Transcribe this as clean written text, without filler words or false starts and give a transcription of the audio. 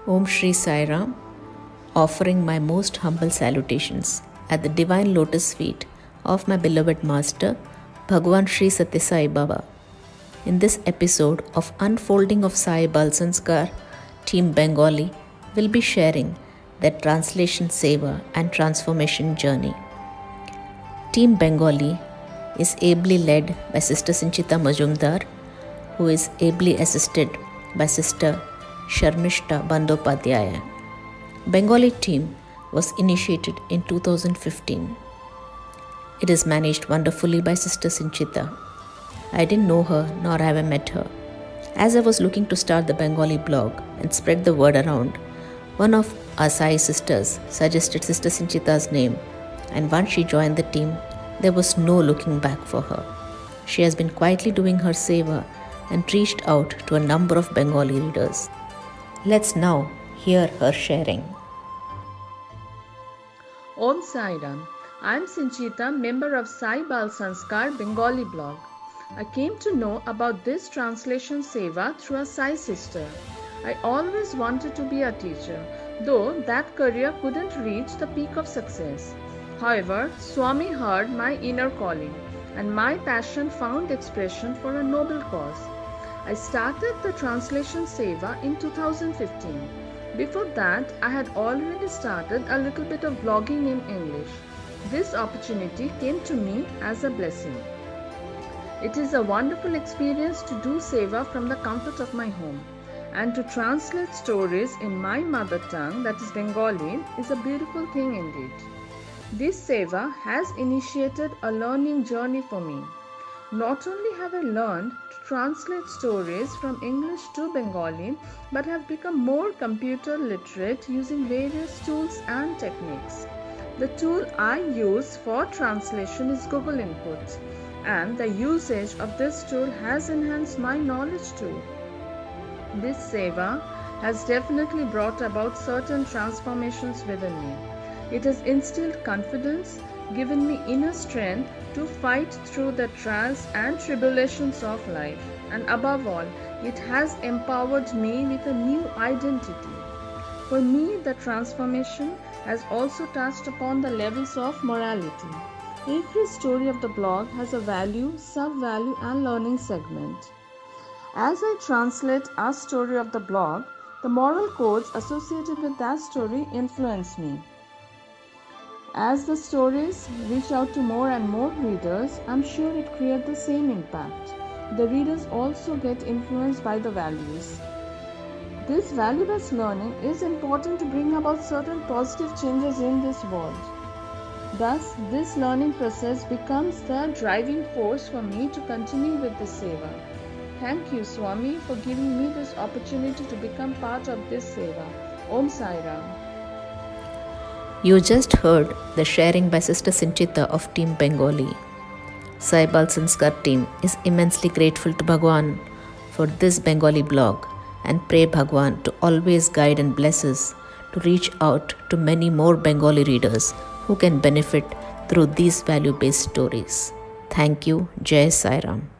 Om Shri Sai Ram, offering my most humble salutations at the divine lotus feet of my beloved master, Bhagwan Shri Satya Sai Baba. In this episode of Unfolding of Sai Bal Sanskar, Team Bengali will be sharing their translation seva and transformation journey. Team Bengali is ably led by Sister Sinchita Majumdar, who is ably assisted by Sister Sharmishta Bandopadhyaya. Bengali team was initiated in 2015. It is managed wonderfully by Sister Sinchita. I didn't know her nor have I met her. As I was looking to start the Bengali blog and spread the word around, one of our Sai sisters suggested Sister Sinchita's name, and once she joined the team, there was no looking back for her. She has been quietly doing her seva and reached out to a number of Bengali readers. Let's now hear her sharing. Om Sai Ram. I am Sinchita, member of Sai Bal Sanskar Bengali blog. I came to know about this translation seva through a Sai sister. I always wanted to be a teacher, though that career couldn't reach the peak of success. However, Swami heard my inner calling, and my passion found expression for a noble cause. I started the translation seva in 2015. Before that, I had already started a little bit of blogging in English. This opportunity came to me as a blessing. It is a wonderful experience to do seva from the comfort of my home, and to translate stories in my mother tongue, that is Bengali, is a beautiful thing indeed. This seva has initiated a learning journey for me. Not only have I learned to translate stories from English to Bengali, but have become more computer literate using various tools and techniques. The tool I use for translation is Google Input, and the usage of this tool has enhanced my knowledge too. This seva has definitely brought about certain transformations within me. It has instilled confidence, given me inner strength to fight through the trials and tribulations of life, and above all, it has empowered me with a new identity. For me, the transformation has also touched upon the levels of morality. Every story of the blog has a value, sub-value and learning segment. As I translate a story of the blog, the moral codes associated with that story influence me. As the stories reach out to more and more readers, I'm sure it creates the same impact. The readers also get influenced by the values. This value-based learning is important to bring about certain positive changes in this world. Thus, this learning process becomes the driving force for me to continue with this seva. Thank you, Swami, for giving me this opportunity to become part of this seva. Om Sai Ram. You just heard the sharing by Sister Sinchita of Team Bengali. Sai Bal Sanskar team is immensely grateful to Bhagwan for this Bengali blog and pray Bhagwan to always guide and bless us to reach out to many more Bengali readers who can benefit through these value-based stories. Thank you. Jai Sai Ram.